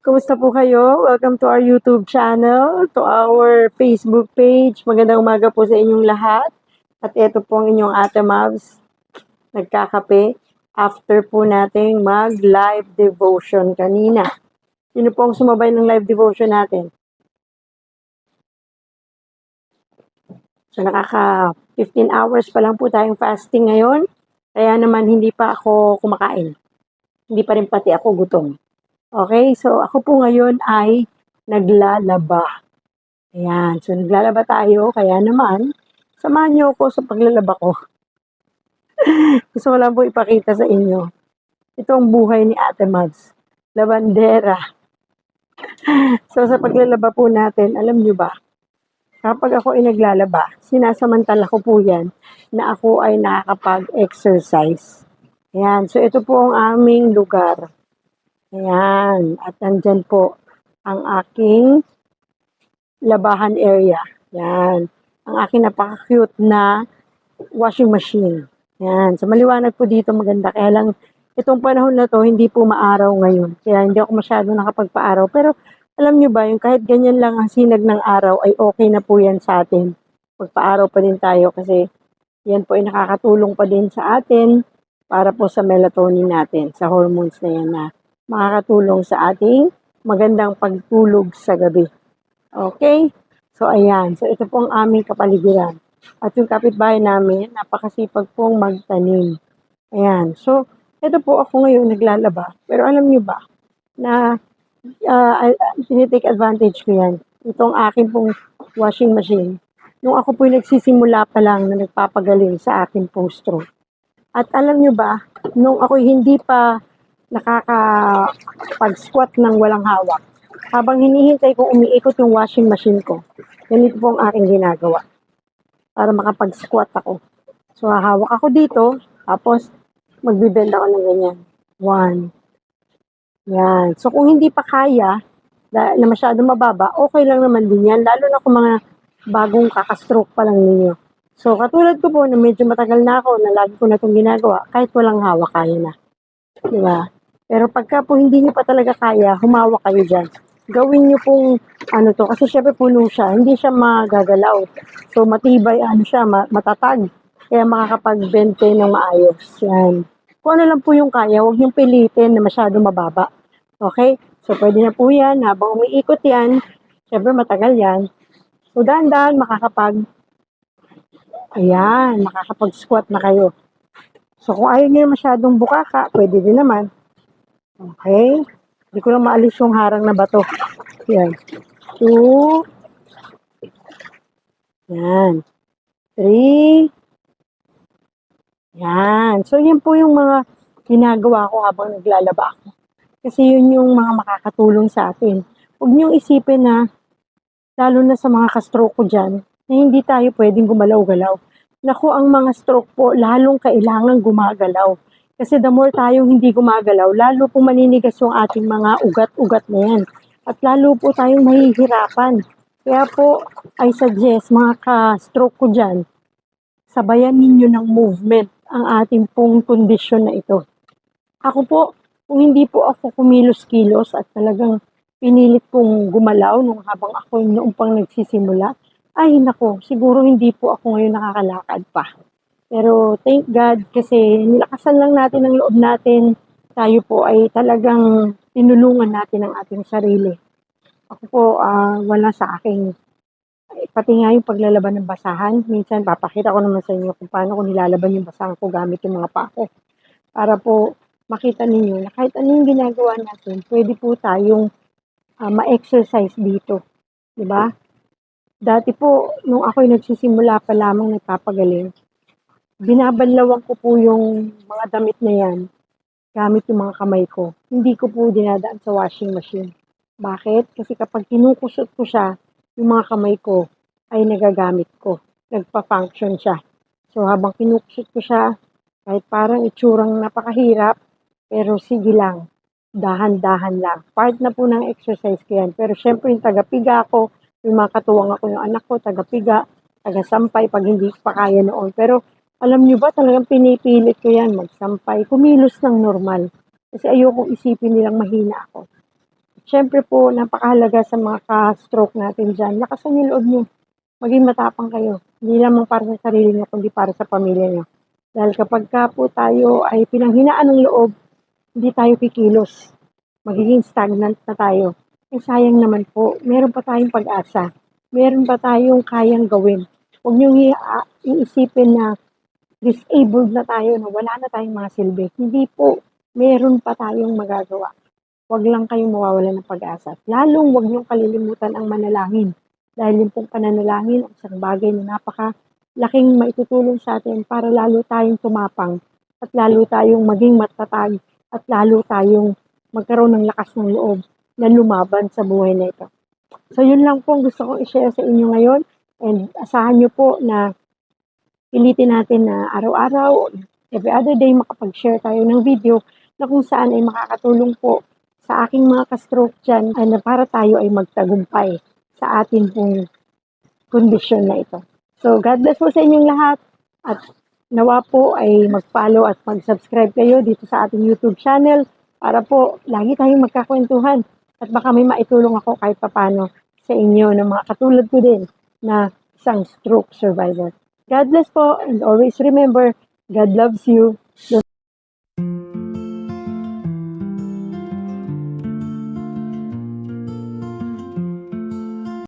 Kumusta po kayo? Welcome to our YouTube channel, to our Facebook page. Magandang umaga po sa inyong lahat. At ito po ang inyong Ate Mavs, nagkakape after po nating mag-live devotion kanina. Sino po ang sumabay ng live devotion natin? So nakaka 15 hours pa lang po tayong fasting ngayon. Kaya naman hindi pa ako kumakain. Hindi pa rin pati ako gutom. Okay, so ako po ngayon ay naglalaba. Ayan, so naglalaba tayo, kaya naman, samahan niyo ako sa paglalaba ko. Gusto ko lang po ipakita sa inyo. Ito ang buhay ni Ate Mads, labandera. So sa paglalaba po natin, alam niyo ba, kapag ako ay naglalaba, sinasamantala ko po yan na ako ay nakakapag-exercise. Ayan, so ito po ang aming lugar. Ayan, at nandyan po ang aking labahan area. Ayan, ang aking napaka-cute na washing machine. Ayan, so maliwanag po dito, maganda. Kaya lang, itong panahon na to, hindi po maaraw ngayon. Kaya hindi ako masyado nakapagpa-araw. Pero alam nyo ba, yung kahit ganyan lang ang sinag ng araw, ay okay na po yan sa atin. Magpa-araw pa din tayo kasi yan po ay nakakatulong pa din sa atin para po sa melatonin natin, sa hormones na yan na makakatulong sa ating magandang pagtulog sa gabi. Okay? So, ayan. So, ito po ang aming kapaligiran. At yung kapitbahay namin, napakasipag pong magtanim. Ayan. So, ito po ako ngayon naglalaba. Pero alam nyo ba, na tinitake advantage ko yan. Itong akin pong washing machine. Nung ako po nagsisimula pa lang na nagpapagaling sa akin pong stroke. At alam nyo ba, nung ako hindi pa nakakapag-squat ng walang hawak, habang hinihintay ko umiikot yung washing machine ko, ganito po ang aking ginagawa para makapag-squat ako. So, hahawak ako dito, tapos magbibend ako ng ganyan. 1. Yan. So, kung hindi pa kaya, na masyado mababa, okay lang naman din yan, lalo na kung mga bagong kakastroke pa lang ninyo. So, katulad ko po na medyo matagal na ako na lagi ko na itong ginagawa, kahit walang hawak, kaya na. Diba? Pero pagka po hindi nyo pa talaga kaya, humawak kayo dyan. Gawin nyo pong ano to, kasi syempre puno siya, hindi siya magagalaw. So, matibay, siya, matatag. Kaya makakapag-bend kayo ng maayos. Yan. Kung ano lang po yung kaya, huwag yung pilitin na masyado mababa. Okay? So, pwede na po yan. Habang umiikot yan, syempre matagal yan. So, dahan-dahan makakapag-squat na kayo. So, kung ayaw nyo masyadong bukaka, pwede din naman. Okay? Hindi ko lang maalis yung harang na bato. Yan. 2. Yan. 3. Yan. So, yan po yung mga ginagawa ko habang naglalaba ako. Kasi yun yung mga makakatulong sa atin. Huwag niyong isipin na, lalo na sa mga ka-stroke ko dyan, na hindi tayo pwedeng gumalaw-galaw. Naku, ang mga stroke po, lalong kailangan gumagalaw. Kasi the more tayong hindi gumagalaw, lalo po maninigas yung ating mga ugat-ugat na yan. At lalo po tayong mahihirapan. Kaya po, I suggest mga ka-stroke ko dyan, sabayan ninyo ng movement ang ating pong kondisyon na ito. Ako po, kung hindi po ako kumilos-kilos at talagang pinilit kong gumalaw nung habang ako noong pang nagsisimula, ay nako, siguro hindi po ako ngayon nakakalakad pa. Pero thank God kasi nilakasan lang natin ang loob natin. Tayo po ay talagang tinulungan natin ang ating sarili. Ako po, wala sa aking, pati nga yung paglalaban ng basahan, minsan papakita ko naman sa inyo kung paano ko nilalaban yung basahan ko gamit yung mga pako. Para po makita ninyo na kahit anong ginagawa natin, pwede po tayong ma-exercise dito. Diba? Dati po, nung ako'y nagsisimula pa lamang nagpapagaling, binabanlawan ko po yung mga damit na yan gamit yung mga kamay ko. Hindi ko po dinadaan sa washing machine. Bakit? Kasi kapag kinukusot ko siya, yung mga kamay ko ay nagagamit ko. Nagpa-function siya. So habang kinukusot ko siya, kahit parang itsurang napakahirap, pero sige lang, dahan-dahan lang. Part na po ng exercise ko yan. Pero syempre yung tagapiga ko, yung mga katuwang ako yung anak ko, tagapiga, tagasampay pag hindi pa kaya noon. Pero alam nyo ba, talagang pinipilit ko yan, magsampay, kumilos ng normal. Kasi ayokong isipin nilang mahina ako. Siyempre po, napakahalaga sa mga ka-stroke natin dyan. Lakasan yung loob nyo. Maging matapang kayo. Hindi lamang para sa sarili nyo, kundi para sa pamilya nyo. Dahil kapag ka po tayo ay pinanghinaan ng loob, hindi tayo kikilos. Magiging stagnant na tayo. Eh sayang naman po, meron pa tayong pag-asa. Meron pa tayong kayang gawin. Huwag nyo iisipin na disabled na tayo, na wala na tayong mga silbi. Hindi po, meron pa tayong magagawa. Huwag lang kayong mawawalan ng pag-asa. Lalong huwag niyong kalilimutan ang manalangin. Dahil yung pong pananalangin, ang isang bagay na napakalaking maitutulong sa atin para lalo tayong tumapang at lalo tayong maging matatag at lalo tayong magkaroon ng lakas ng loob na lumaban sa buhay na ito. So yun lang po ang gusto kong i-share sa inyo ngayon, and asahan niyo po na pilitin natin na araw-araw, every other day, makapag-share tayo ng video na kung saan ay makakatulong po sa aking mga ka-stroke dyan, ay na para tayo ay magtagumpay sa ating pong kondisyon na ito. So, God bless po sa inyong lahat, at nawa po ay mag-follow at mag-subscribe kayo dito sa ating YouTube channel para po lagi tayong magkakwentuhan at baka may maitulong ako kahit papano sa inyo ng mga katulad ko din na isang stroke survivor. God bless po, and always remember, God loves you.